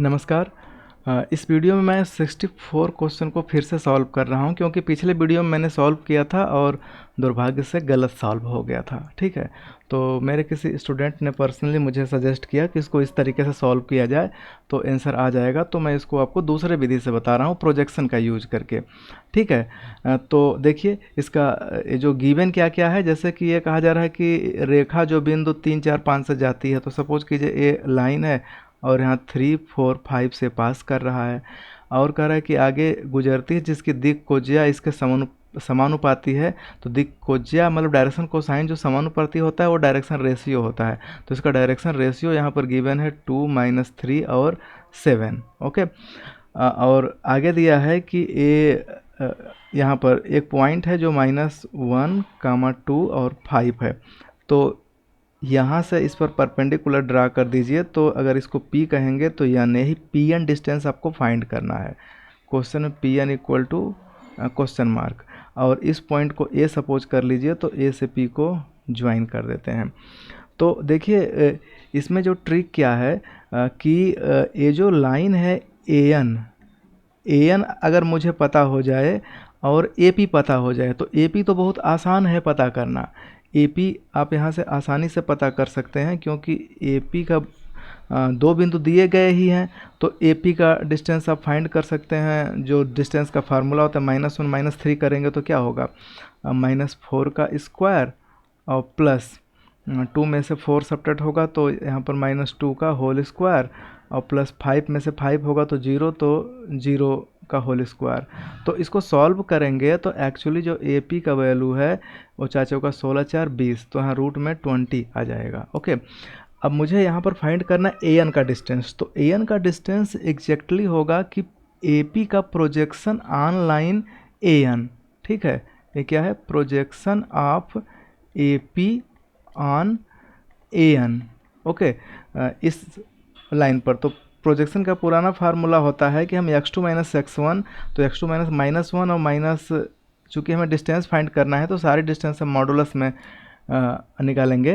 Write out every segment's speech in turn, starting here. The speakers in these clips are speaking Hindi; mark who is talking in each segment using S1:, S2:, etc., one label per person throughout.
S1: नमस्कार। इस वीडियो में मैं 64 क्वेश्चन को फिर से सॉल्व कर रहा हूं क्योंकि पिछले वीडियो में मैंने सॉल्व किया था और दुर्भाग्य से गलत सॉल्व हो गया था। ठीक है, तो मेरे किसी स्टूडेंट ने पर्सनली मुझे सजेस्ट किया कि इसको इस तरीके से सॉल्व किया जाए तो आंसर आ जाएगा। तो मैं इसको आपको दूसरे विधि से बता रहा हूं, प्रोजेक्शन का यूज करके। ठीक है, तो देखिए इसका ये जो गिवन क्या क्या है। जैसे कि ये कहा जा रहा है कि रेखा जो बिंदु 3 4 5 से जाती है, तो सपोज कीजिए ये लाइन है और यहाँ 3 4 5 से पास कर रहा है और कह रहा है कि आगे गुजरती है जिसकी दिक कोज्या इसके समानुपाती है। तो दिक कोज्या मतलब डायरेक्शन कोसाइन जो समानुपाती होता है वो डायरेक्शन रेशियो होता है। तो इसका डायरेक्शन रेशियो यहाँ पर गिवन है 2 -3 और 7। ओके, और आगे दिया है कि ये यहाँ पर एक पॉइंट है जो -1, 2 और 5 है। तो यहाँ से इस पर परपेंडिकुलर ड्रा कर दीजिए। तो अगर इसको P कहेंगे तो यानी ही PN डिस्टेंस आपको फाइंड करना है। क्वेश्चन में PN equal to question mark, और इस पॉइंट को A सपोज कर लीजिए तो A से P को ज्वाइन कर देते हैं। तो देखिए इसमें जो ट्रिक क्या है कि ये जो लाइन है AN अगर मुझे पता हो जाए और AP पता हो जाए तो AP तो बहुत आसान है पता करना। AP आप यहाँ से आसानी से पता कर सकते हैं क्योंकि AP का दो बिंदु दिए गए ही हैं। तो AP का डिस्टेंस आप फाइंड कर सकते हैं। जो डिस्टेंस का फार्मूला होता है -1 -3 करेंगे तो क्या होगा, -4 का स्क्वायर और प्लस 2 में से 4 सब्ट्रैक्ट होगा तो यहाँ पर -2 का होल स्क्वायर और प्लस 5 में से 5 होगा तो 0, तो 0 का होल स्क्वायर। तो इसको सॉल्व करेंगे तो एक्चुअली जो AP का वैल्यू है वो चाचा का 16 4 20, तो यहाँ रूट में 20 आ जाएगा। ओके, अब मुझे यहाँ पर फाइंड करना है AN का डिस्टेंस। तो AN का डिस्टेंस एग्जैक्टली होगा कि AP का प्रोजेक्शन ऑन लाइन AN। ठीक है, ये क्या है, projection of AP on AN। Okay, इस लाइन पर तो प्रोजेक्शन का पुराना फार्मूला होता है कि हम x2 - x1, तो x2 -1 और माइनस, चूँकि हमें डिस्टेंस फाइंड करना है तो सारे डिस्टेंस हम मॉडुलस में निकालेंगे।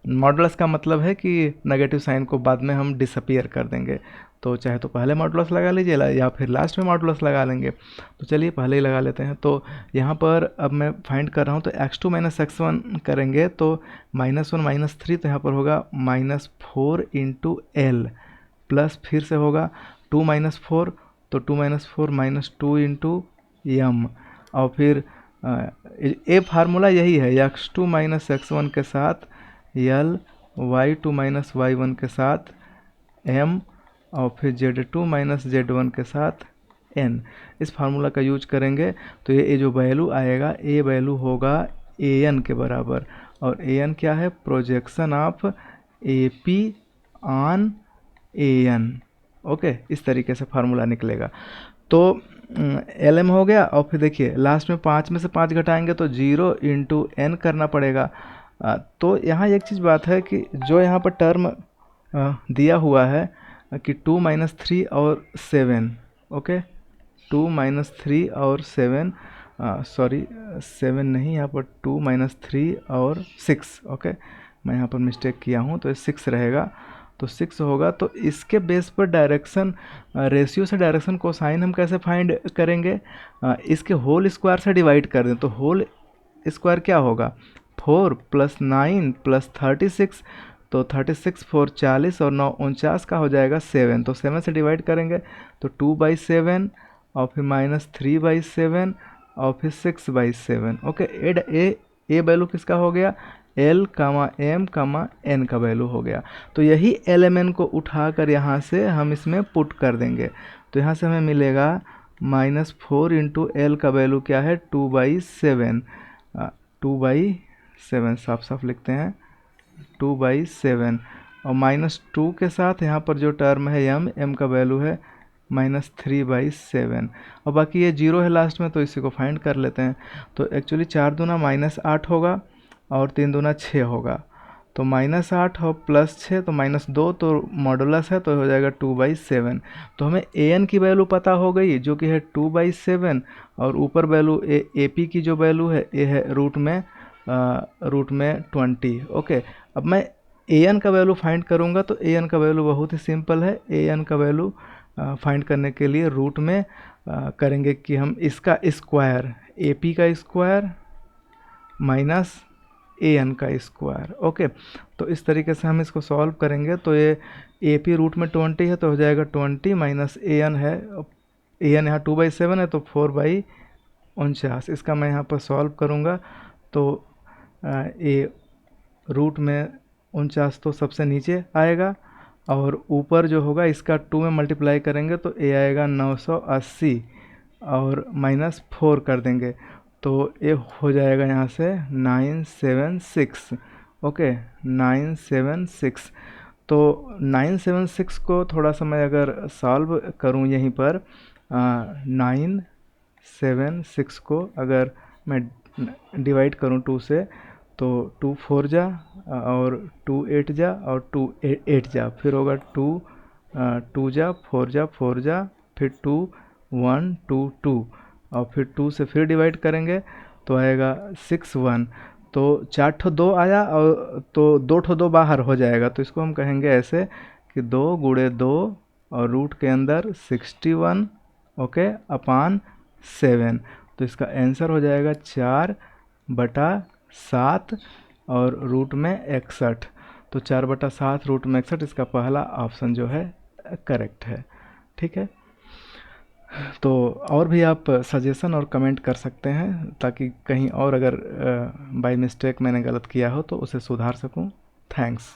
S1: मॉडुलस का मतलब है कि नेगेटिव साइन को बाद में हम डिसअपियर कर देंगे। तो चाहे तो पहले मॉडुलस लगा लीजिए या फिर लास्ट में मॉडुलस लगा लेंगे। तो चलिए पहले ही लगा लेते हैं। तो यहाँ पर अब मैं फाइंड कर रहा हूँ तो x2 - x1 करेंगे तो -1 -3, तो यहाँ पर होगा -4 × L प्लस फिर से होगा 2 - 4, तो 2 - 4 -2 × M, और फिर ये फार्मूला यही है x2 - x1 के साथ L, y2 - y1 के साथ M, और फिर Z2 - Z1 के साथ N। इस फार्मूला का यूज करेंगे तो ये जो वैल्यू आएगा ये वैल्यू होगा AN के बराबर। और AN क्या है, projection of AP on AN। Okay, इस तरीके से फार्मूला निकलेगा। तो LM हो गया, और फिर देखिए लास्ट में 5 में से 5 घटाएंगे तो 0 × N करना पड़ेगा। तो यहाँ एक चीज़ बात है कि जो यहाँ पर टर्म दिया हुआ है कि 2 - 3 और 7। ओके, 2 - 3 और 7, सॉरी 7 नहीं, यहाँ पर 2 - 3 और 6। ओके, मैं यहाँ पर मिस्टेक किया हूँ तो ये 6 रहेगा। तो 6 होगा। तो इसके बेस पर डायरेक्शन रेशियो से डायरेक्शन कोसाइन हम कैसे फाइंड करेंगे, इसके होल स्क्वायर से डिवाइड कर दें। तो होल स्क्वायर क्या होगा, 4 + 9 + 36, तो 36 4 40 और 9 49 का हो जाएगा 7। तो 7 से डिवाइड करेंगे तो 2/7 और फिर -3/7 और फिर 6/7। ओके, ए वैल्यू किसका हो गया, L, M, N का वैल्यू हो गया। तो यही LMN को उठाकर यहाँ से हम इसमें पुट कर देंगे। तो यहाँ से हमें मिलेगा -4 × L का वैल्यू क्या है, 2/7। 2/7 साफ साफ लिखते हैं, 2/7, और -2 के साथ यहाँ पर जो टर्म है M का वैल्यू है -3/7, और बाकी ये 0 है लास्ट में तो इसी को फाइंड कर लेते हैं। तो एक्चुअली 4 दूना -8 होगा और 3 दूना 6 होगा। तो -8 और +6 तो -2, तो मॉडुलस है तो हो जाएगा 2/7। तो हमें AN की वैल्यू पता हो गई जो कि है 2/7, और ऊपर वैल्यू AP की जो वैल्यू है ये है रूट में 20। ओके, अब मैं ए एन का वैल्यू फाइंड करूँगा तो ए एन का वैल्यू बहुत ही सिंपल है। ए एन का वैल्यू फाइंड करने के लिए रूट में करेंगे कि हम इसका स्क्वायर, ए पी का स्क्वायर माइनस ए एन का स्क्वायर। ओके, तो इस तरीके से हम इसको सॉल्व करेंगे। तो ये ए पी रूट में 20 है तो हो जाएगा 20 माइनस ए एन है, ए एन यहाँ 2/7 है तो 4/49। इसका मैं यहाँ पर सॉल्व करूँगा तो ए रूट में 49 तो सबसे नीचे आएगा और ऊपर जो होगा इसका 2 में मल्टीप्लाई करेंगे तो ए आएगा 980 और -4 कर देंगे तो ये हो जाएगा यहाँ से 976। ओके, 976। तो 976 को थोड़ा सा मैं अगर सॉल्व करूँ यहीं पर 976 को अगर मैं डिवाइड करूँ 2 से तो 2 4 जा और 2 8 जा और 2 8 जा, फिर होगा 2 2 जा 4 जा 4 जा, फिर 2 1 2 2 और फिर 2 से फिर डिवाइड करेंगे तो आएगा 6 1। तो 4 ठो 2 आया और तो 2 ठो 2 बाहर हो जाएगा, तो इसको हम कहेंगे ऐसे कि 2 गुणे 2 और रूट के अंदर 61 ओके अपान 7। तो इसका आंसर हो जाएगा 4/7 और रूट में 61। तो 4/7 रूट में 61 इसका पहला ऑप्शन जो है करेक्ट है। ठीक है, तो और भी आप सजेशन और कमेंट कर सकते हैं ताकि कहीं और अगर बाय मिस्टेक मैंने गलत किया हो तो उसे सुधार सकूं। थैंक्स।